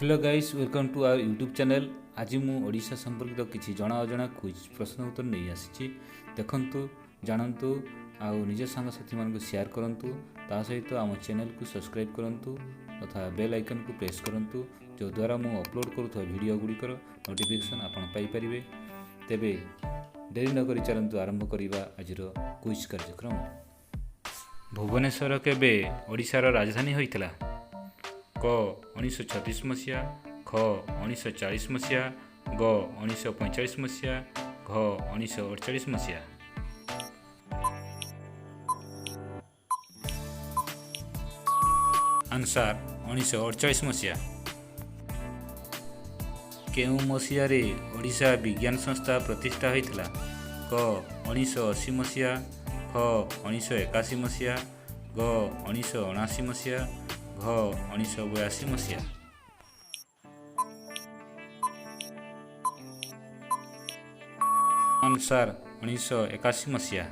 Hello guys welcome to our YouTube channel. आज मु ओडिशा संपर्कित किसी जना अजना क्विज प्रश्न उत्तर नहीं आसी देखंतु जानतु आउ निज सांगसाथी मान शेयर करंतु ता सहित आम चैनल को सब्सक्राइब करंतु तथा बेल आइकन को प्रेस करंतु जो द्वारा मु अपलोड करुवा वीडियो गुड़िकर नोटिफिकेशन आपण पाई परिबे। तेबे देरी न करी चलंतु आरंभ करिबा आजिर क्विज कार्यक्रम। भुवनेश्वर केबे ओडिशार राजधानी होइतला? क 1936 मसीहा, ख 1940 मसीहा, ग 1945 मसीहा, घ 1948 मसीहा। आंसर 1948 मसीहा। केउ मसीहा रे ओडिशा विज्ञान संस्था प्रतिष्ठा होइतला? क 1980 मसीहा, ख 1981 मसीहा, ग 1979 मसीहा, घ 1982 मसीहा। आंसर 1981 मसीहा।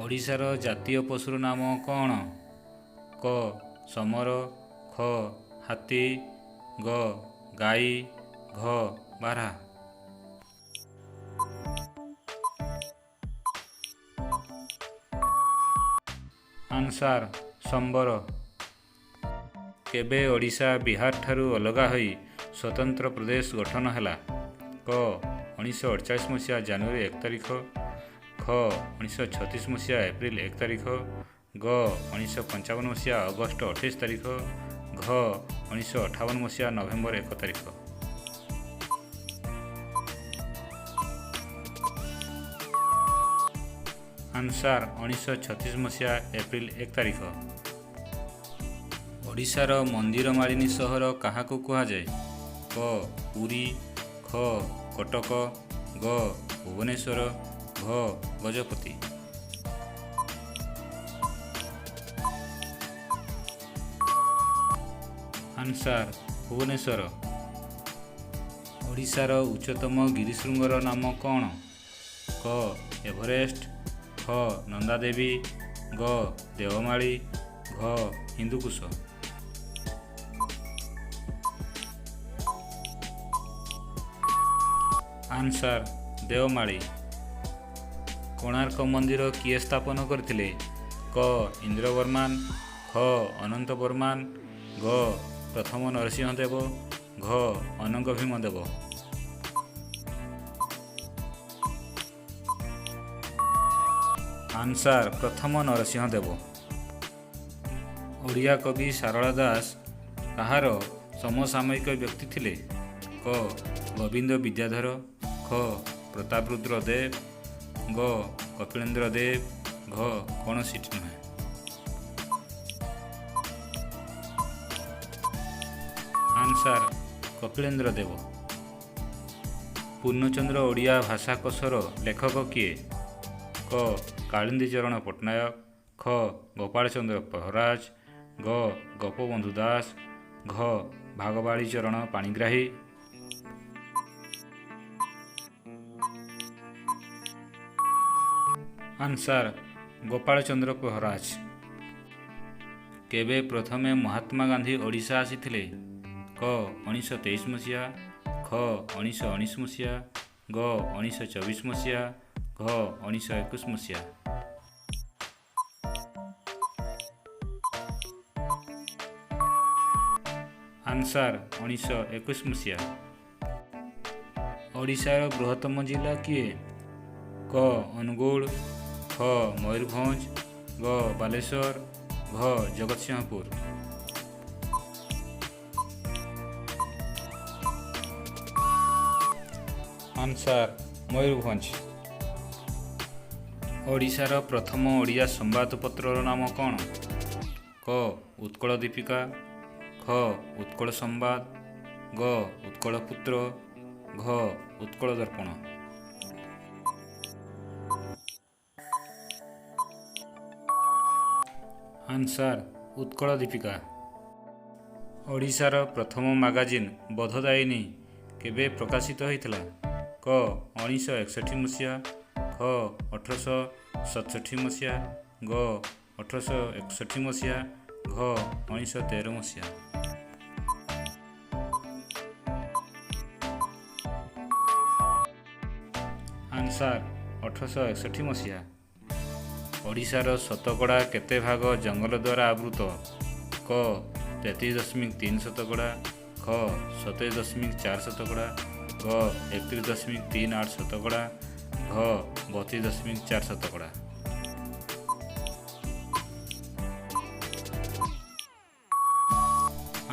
ओडिशार जातीय पशुर नाम कौन? क समर, ख हाथी, ग गाई, घ बारहा। आंसर संबर। केबे ओडिशा बिहार ठारू अलगा होई स्वतंत्र प्रदेश गठन हैला? क 1948 मसीहा जनवरी 1 तारिख, ख 1936 मसीहा एप्रिल 1 तारिख, ग 1955 मसीहा अगस्त 28 तारिख, घ 1958 मसीहा नवेम्बर 1 तारिख। आंसर 1936 मसीहा एप्रिल 1 तारिख। ओडिशार मंदिर मालिनी सहर काहाकू कुहाଯାଏ? क पुरी, ख कटक, ग भुवनेश्वर, घ गजपति। आंसर भुवनेश्वर। ओडिशार उच्चतम गिरिशृंगर नाम कौन? क एभरेस्ट, ख नंदादेवी, ग देवमाली, घ हिंदुकुश। आंसर देवमाली। कोणार्क मंदिर किए स्थापन करथिले? क इंद्रवर्मान, ख अनंत वर्मान, ग प्रथम नरसिंहदेव, घ अनंग भीमदेव। आंसर प्रथम नरसिंहदेव। ओडिया कवि सारला दास कहार समसामयिक व्यक्ति थिले? क गोविंद विद्याधर, ख प्रतापरुद्र देव, ग कपिलेन्द्र देव, घ कौनसी नुहे। आंसर कपिलेन्द्र देव। पूर्णचंद्र ओडिया भाषा कोशर लेखक किए? क कालिंदी चरण पट्टनायक, ख गोपाल चंद्र प्रहराज, ग गोपबंधु दास, घ भागवाड़ी चरण पाणिग्राही। आंसर गोपाल चंद्र प्रहराज। केबे प्रथमे महात्मा गांधी ओडिशा आसीथिले? क 1923 मसीहा, ख 1919 मसीहा, ग 1924 मसीहा, घ 1921 मसीहा। आंसर 1921 मसीहा। ओडिशार बृहत्तम जिला किए? क अनुगुल, ख मयूरभंज, ग बालेश्वर, घ जगतसिंहपुर। आंसर मयूरभंज। ओडिशार प्रथम ओडिया संवादपत्र नाम कौन? क उत्कल दीपिका, ख उत्कल संवाद, ग उत्कल पुत्र, घ उत्कल दर्पण। आंसर उत्कल दीपिका। ओडिशार प्रथम मैगजीन बोधदायिनी केबे प्रकाशित होइतला? क 1961 मसीहा, ख 1867 मसीहा, ग 1861 मसीहा, घ 1913 मसीहा। ଆନ୍ସାର 1861 ମସିହା। ଓଡ଼ିଶାର ଶତକଡ଼ା କେତେ ଭାଗ ଜଙ୍ଗଲ ଦ୍ୱାରା ଆବୃତ? କ 33.3 ଶତକଡ଼ା, ଖ 27.4 ଶତକଡ଼ା, ଘ 31.38 ଶତକଡ଼ା, ଘ 32.4 ଶତକଡ଼ା।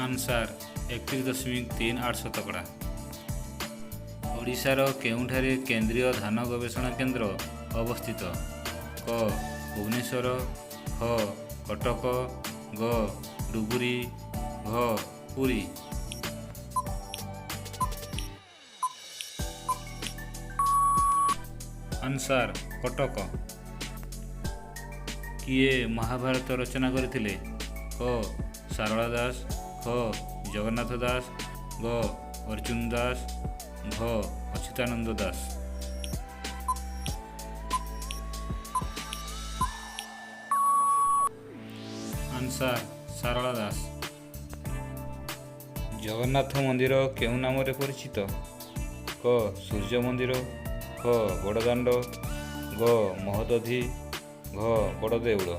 ଆନ୍ସାର 31.38 ଶତକଡ଼ା। ଓଡ଼ିଶାର କେଉଁଠାରେ କେନ୍ଦ୍ରୀୟ ଧାନ ଗବେଷଣା କେନ୍ଦ୍ର ଅବସ୍ଥିତ? କ ଭୁବନେଶ୍ୱର, ଖ କଟକ, ଗ ଡୁବୁରି, ଘ ପୁରୀ। ଆନ୍ସାର କଟକ। କିଏ ମହାଭାରତ ରଚନା କରିଥିଲେ? କ ସାରଳା ଦାସ, ଖ ଜଗନ୍ନାଥ ଦାସ, ଗ ଅର୍ଜୁନ ଦାସ, ଘ ଅଚ୍ୟୁତାନନ୍ଦ ଦାସ। ଆନ୍ସାର ସାରଳା ଦାସ। ଜଗନ୍ନାଥ ମନ୍ଦିର କେଉଁ ନାମରେ ପରିଚିତ? କ ସୂର୍ଯ୍ୟ ମନ୍ଦିର, ଖ ବଡ଼ଦାଣ୍ଡ, ଗ ମହୋଦଧି, ଘ ବଡ଼ଦେଉଳ।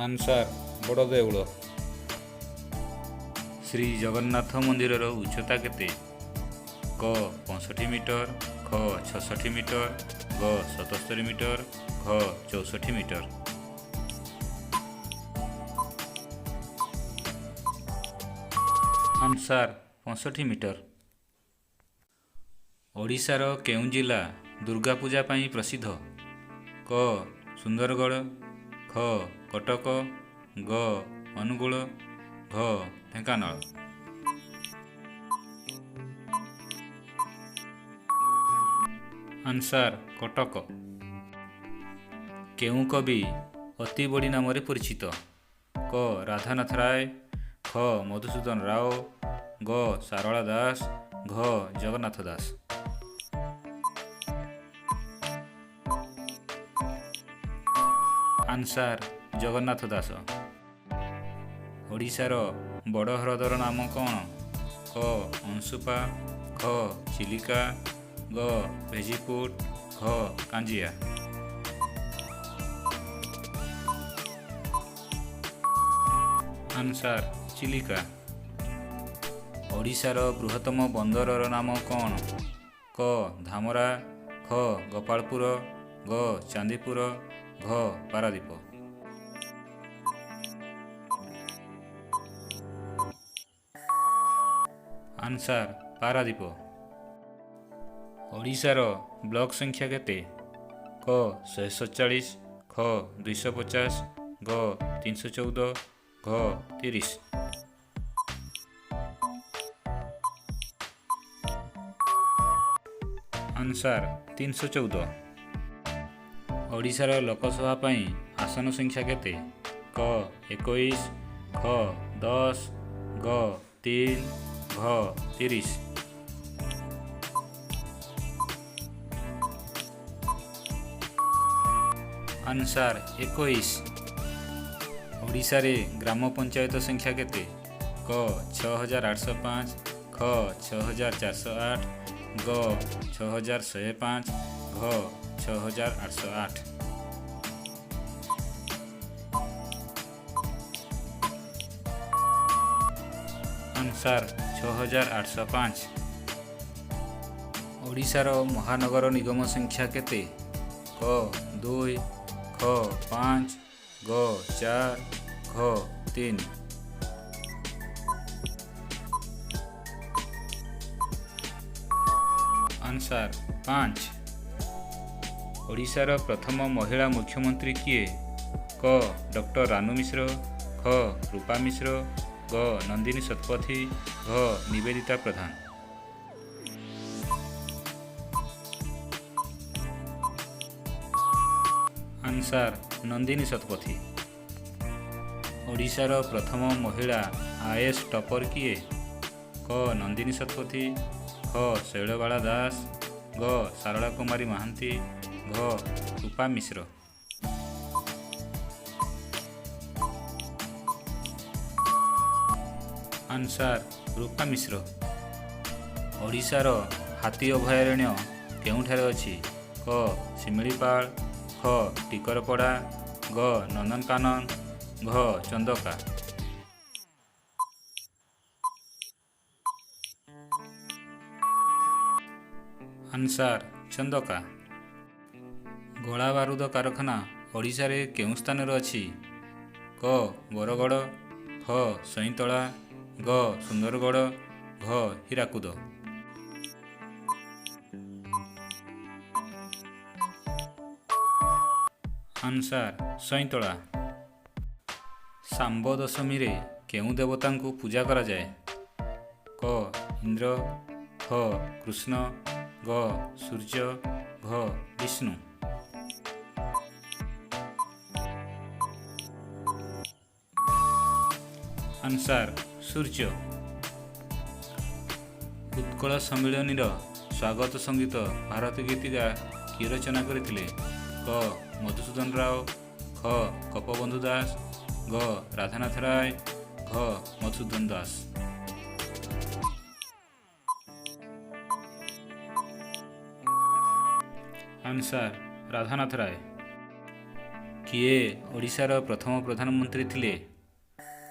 ଆନ୍ସାର ବଡ଼ଦେଉଳ। ଶ୍ରୀ ଜଗନ୍ନାଥ ମନ୍ଦିରର ଉଚ୍ଚତା କେତେ? କ 65 ମିଟର, ଖ 66 ମିଟର, ଗ 77 ମିଟର, ଘ 64 ମିଟର। ଆନ୍ସାର 65 ମିଟର। ଓଡ଼ିଶାର କେଉଁ ଜିଲ୍ଲା ଦୁର୍ଗା ପୂଜା ପାଇଁ ପ୍ରସିଦ୍ଧ? କ ସୁନ୍ଦରଗଡ଼, ଖ କଟକ, ଗ ଅନୁଗୁଳ, ଘ ଢେଙ୍କାନାଳ। ଆନ୍ସାର କଟକ। କେଉଁ କବି ଅତି ବଡ଼ି ନାମରେ ପରିଚିତ? କ ରାଧାନାଥ ରାୟ, ଖ ମଧୁସୂଦନ ରାଓ, ଗ ସାରଳା ଦାସ, ଘ ଜଗନ୍ନାଥ ଦାସ। ଆନ୍ସାର ଜଗନ୍ନାଥ ଦାସ। ଓଡ଼ିଶାର ବଡ଼ ହ୍ରଦର ନାମ କ'ଣ? କ ଅଂଶୁପା, ଖ ଚିଲିକା, ଗ ଭେଜିପୁଟ, ଘ କାଞ୍ଜିଆ। ଆନ୍ସାର ଚିଲିକା। ଓଡ଼ିଶାର ବୃହତ୍ତମ ବନ୍ଦରର ନାମ କ'ଣ? କ ଧାମରା, ଖ ଗୋପାଳପୁର, ଗ ଚାନ୍ଦିପୁର, ଘ ପାରାଦୀପ। ଆନ୍ସାର ପାରାଦୀପ। ଓଡ଼ିଶାର ବ୍ଲକ ସଂଖ୍ୟା କେତେ? କ 147, ଖ 250, ଗ 314, ଘ 30। ଆନ୍ସାର 314। ଓଡ଼ିଶାର ଲୋକସଭା ପାଇଁ ଆସନ ସଂଖ୍ୟା କେତେ? କ 21, ଖ 10, ଗ 3, ଘ 30। ଆନ୍ସାର 21। ଓଡ଼ିଶାରେ ଗ୍ରାମ ପଞ୍ଚାୟତ ସଂଖ୍ୟା କେତେ? କ 6805, ଖ 6408, ଗ 6105, ଘ 6808। ଆନ୍ସାର 6805। ଓଡ଼ିଶାର ମହାନଗର ନିଗମ ସଂଖ୍ୟା କେତେ? କ 2, ଖ 5, ଗ 4, ଘ 3। ଆନ୍ସାର 5। ଓଡ଼ିଶାର ପ୍ରଥମ ମହିଳା ମୁଖ୍ୟମନ୍ତ୍ରୀ କିଏ? କ ଡକ୍ଟର ରାନୁ ମିଶ୍ର, ଖ ରୂପା ମିଶ୍ର, ଗ ନନ୍ଦିନୀ ଶତପଥୀ, ଘ ନିବେଦିତା ପ୍ରଧାନ। ଆନ୍ସାର ନନ୍ଦିନୀ ଶତପଥୀ। ଓଡ଼ିଶାର ପ୍ରଥମ ମହିଳା ଆଇଏଏସ୍ ଟପର କିଏ? କ ନନ୍ଦିନୀ ଶତପଥୀ, ଖ ଶୈଳବାଳା ଦାସ, ଗ ଶାରଳା କୁମାରୀ ମହାନ୍ତି, ଘ ରୂପା ମିଶ୍ର। ଆନ୍ସାର ରୂପା ମିଶ୍ର। ଓଡ଼ିଶାର ହାତୀ ଅଭୟାରଣ୍ୟ କେଉଁଠାରେ ଅଛି? କ ଶିମିଳିପାଳ, ଖ ଟିକରପଡ଼ା, ଗ ନନ୍ଦନକାନନ, ଘ ଚନ୍ଦକା। ଆନ୍ସାର ଚନ୍ଦକା। ଗୋଳା ବାରୁଦ କାରଖାନା ଓଡ଼ିଶାରେ କେଉଁ ସ୍ଥାନରେ ଅଛି? କ ବରଗଡ଼, ଖ ସଇଁତଳା, ଗ ସୁନ୍ଦରଗଡ଼, ଘ ହୀରାକୁଦ। ଆନ୍ସାର ସଇଁତଳା। ଶାମ୍ବ ଦଶମୀରେ କେଉଁ ଦେବତାଙ୍କୁ ପୂଜା କରାଯାଏ? କ ଇନ୍ଦ୍ର, ଖ କୃଷ୍ଣ, ଗ ସୂର୍ଯ୍ୟ, ଘ ବିଷ୍ଣୁ। ଆନ୍ସାର ସୂର୍ଯ୍ୟ। ଉତ୍କଳ ସମ୍ମିଳନୀର ସ୍ୱାଗତ ସଙ୍ଗୀତ ଭାରତ ଗୀତିକା କିଏ ରଚନା କରିଥିଲେ? କ ମଧୁସୂଦନ ରାଓ, ଖ ଗୋପବନ୍ଧୁ ଦାସ, ଗ ରାଧାନାଥ ରାୟ, ଘ ମଧୁସୂଦନ ଦାସ। ଆନ୍ସାର ରାଧାନାଥ ରାୟ। କିଏ ଓଡ଼ିଶାର ପ୍ରଥମ ପ୍ରଧାନମନ୍ତ୍ରୀ ଥିଲେ?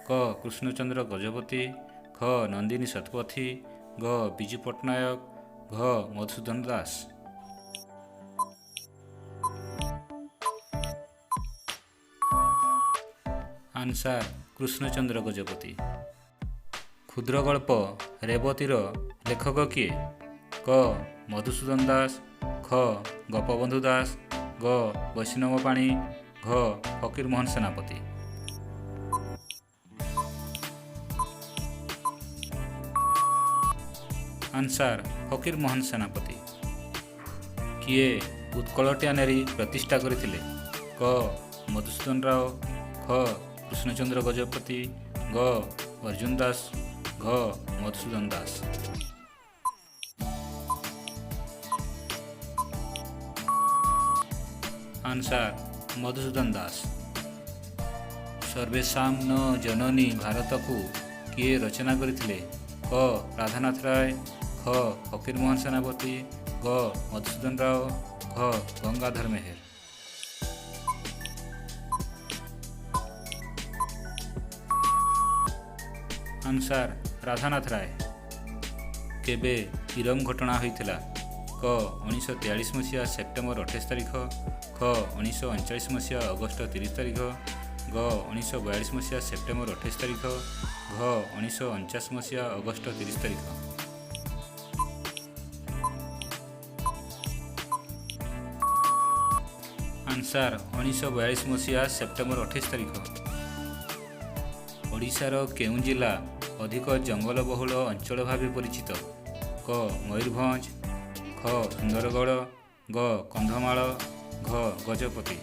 କ କୃଷ୍ଣଚନ୍ଦ୍ର ଗଜପତି, ଖ ନନ୍ଦିନୀ ଶତପଥୀ, ଗ ବିଜୁ ପଟ୍ଟନାୟକ, ଘ ମଧୁସୂଦନ ଦାସ। ଆନ୍ସାର କୃଷ୍ଣଚନ୍ଦ୍ର ଗଜପତି। କ୍ଷୁଦ୍ରଗଳ୍ପ ରେବତୀର ଲେଖକ କିଏ? କ ମଧୁସୂଦନ ଦାସ, ଖ ଗୋପବନ୍ଧୁ ଦାସ, ଗ ବୈଷ୍ଣବ ପାଣି, ଘ ଫକୀରମୋହନ ସେନାପତି। ଆନ୍ସାର ଫକୀରମୋହନ ସେନାପତି। କିଏ ଉତ୍କଳଟିଆ ନେରି ପ୍ରତିଷ୍ଠା କରିଥିଲେ? କ ମଧୁସୂଦନ ରାଓ, ଖ କୃଷ୍ଣଚନ୍ଦ୍ର ଗଜପତି, ଗ ଅର୍ଜୁନ ଦାସ, ଘ ମଧୁସୂଦନ ଦାସ। ଆନ୍ସାର ମଧୁସୂଦନ ଦାସ। ସର୍ବେଷାଂ ନ ଜନନୀ ଭାରତକୁ କିଏ ରଚନା କରିଥିଲେ? କ ରାଧାନାଥ ରାୟ, ଖ ଫକୀରମୋହନ ସେନାପତି, ଗ ମଧୁସୂଦନ ରାଓ, ଘ ଗଙ୍ଗାଧର ମେହେର। ଆନ୍ସାର ରାଧାନାଥ ରାୟ। କେବେ ଇରମ ଘଟଣା ହୋଇଥିଲା? କ 1943 ମସିହା ସେପ୍ଟେମ୍ବର 28 ତାରିଖ, ଖ 1939 ମସିହା ଅଗଷ୍ଟ 30 ତାରିଖ, ଗ 1942 ମସିହା ସେପ୍ଟେମ୍ବର 28 ତାରିଖ, ଘ 1949 ମସିହା ଅଗଷ୍ଟ 30 ତାରିଖ। ଆନ୍ସାର 1942 ମସିହା ସେପ୍ଟେମ୍ବର 28 ତାରିଖ। ଓଡ଼ିଶାର କେଉଁ ଜିଲ୍ଲା ଅଧିକ ଜଙ୍ଗଲବହୁଳ ଅଞ୍ଚଳ ଭାବେ ପରିଚିତ? କ ମୟୂରଭଞ୍ଜ, ଖ ସୁନ୍ଦରଗଡ଼, ଗ କନ୍ଧମାଳ, ଘ ଗଜପତି।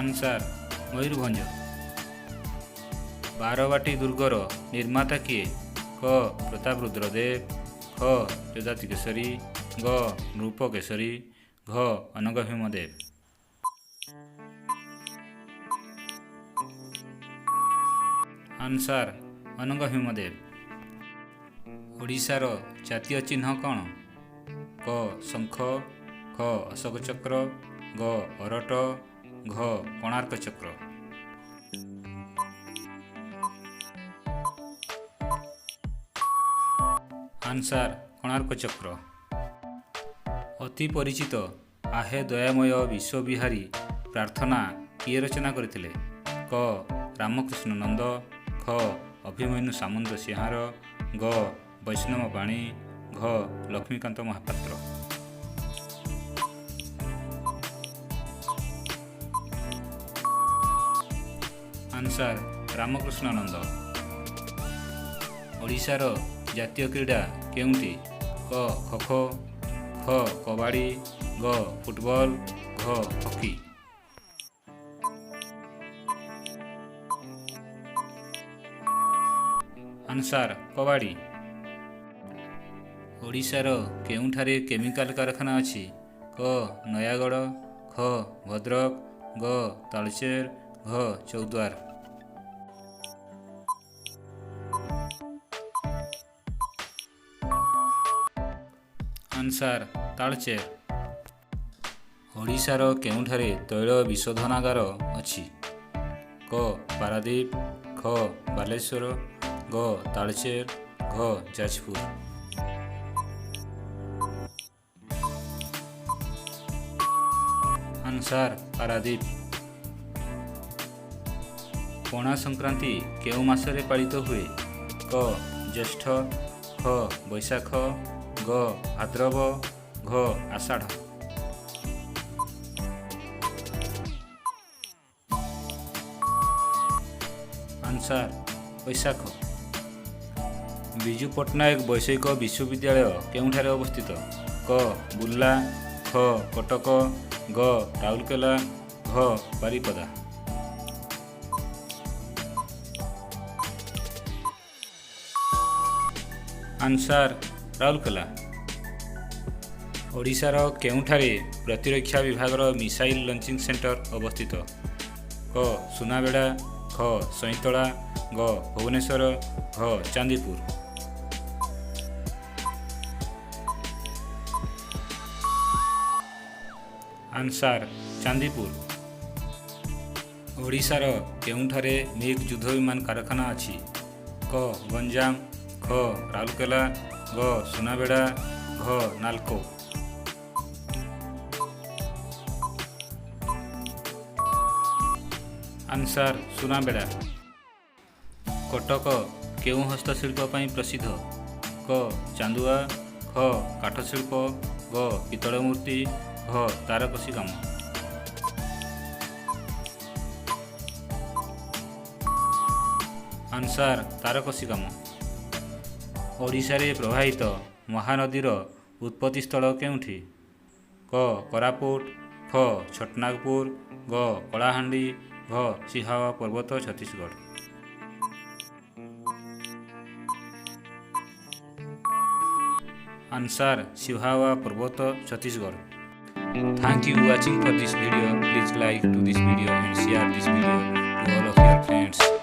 ଆନ୍ସାର ମୟୂରଭଞ୍ଜ। ବାରବାଟୀ ଦୁର୍ଗର ନିର୍ମାତା କିଏ? କ ପ୍ରତାପରୁଦ୍ର ଦେବ, ଖ ଯଯାତି କେଶରୀ, ଗ ନୃପ କେଶରୀ, ଘ ଅନଙ୍ଗ ଭୀମ ଦେବ। ଆନ୍ସାର ଅନଙ୍ଗ ଭୀମ ଦେବ। ଓଡ଼ିଶାର ଜାତୀୟ ଚିହ୍ନ କ'ଣ? କ ଶଙ୍ଖ, ଖ ଅଶୋକ ଚକ୍ର, ଗ ଅରଟ, ଘ କୋଣାର୍କ ଚକ୍ର। ଆନ୍ସାର କୋଣାର୍କ ଚକ୍ର। ଅତି ପରିଚିତ ଆହେ ଦୟାମୟ ବିଶ୍ୱବିହାରୀ ପ୍ରାର୍ଥନା କିଏ ରଚନା କରିଥିଲେ? କ ରାମକୃଷ୍ଣ ନନ୍ଦ, ଖ ଅଭିମନ୍ୟୁ ସାମନ୍ତ ସିଂହାର, ଗ ବୈଷ୍ଣବ ପାଣି, ଘ ଲକ୍ଷ୍ମୀକାନ୍ତ ମହାପାତ୍ର। ଆନ୍ସାର ରାମକୃଷ୍ଣ ନନ୍ଦ। ଓଡ଼ିଶାର ଜାତୀୟ କ୍ରୀଡ଼ା କେଉଁଟି? କ ଖୋଖୋ, ଖ କବାଡ଼ି, ଗ ଫୁଟବଲ, ଘ ହକି। ଆନ୍ସାର କବାଡ଼ି। ଓଡ଼ିଶାର କେଉଁଠାରେ କେମିକାଲ କାରଖାନା ଅଛି? କ ନୟାଗଡ଼, ଖ ଭଦ୍ରକ, ग तालचेर घ चौद्वार। आंसर तालचेर। ओडिशार केउठारे तैल विशोधनागार अछि? क पारादीप, ख बालेश्वर, ग तालचेर, घ जाजपुर। आंसर पारादीप। पणा संक्रांति केउ मासरे पालित हुए? क ज्येष्ठ, ख बैशाख, ग भाद्रव, घ आषाढ़। आंसर बैशाख। विजु पट्टनायक वैषयिक विश्वविद्यालय केउठारे अवस्थित? क बुर्ला, ख कटक, ग राउरकेला, घ बारिपदा। आंसर राउरकेला। ओडिशार केउठारे प्रतिरक्षा विभागर मिसाइल लॉन्चिंग सेंटर अवस्थित? क सुनाबेड़ा, ख सईतला, ग भुवनेश्वर, घ चांदीपुर। आंसर चांदीपुर। ओडिशार केउठारे मिग युद्ध विमान कारखाना अछि? क गंजाम, ख राउरकेला, ग सुनाबेड़ा, घ नालको। आंसर सुनाबेड़ा। कटक केउ हस्तशिल्प पई प्रसिद्ध? क चांदुआ, ख काठशिल्प, ग पितळ मूर्ति, घ तारकसी काम। आंसर तारकसी काम। ओडिशारे प्रवाहित महानदीर उत्पत्ति स्थल केउठी? क कोरापुट, ख छटनागपुर, ग कलाहांडी, घ सिहावा पर्वत छत्तीसगढ़। आंसर सिहावा पर्वत Chhattisgarh. Thank you watching for this video. Please like to this video and share this video to all of your friends.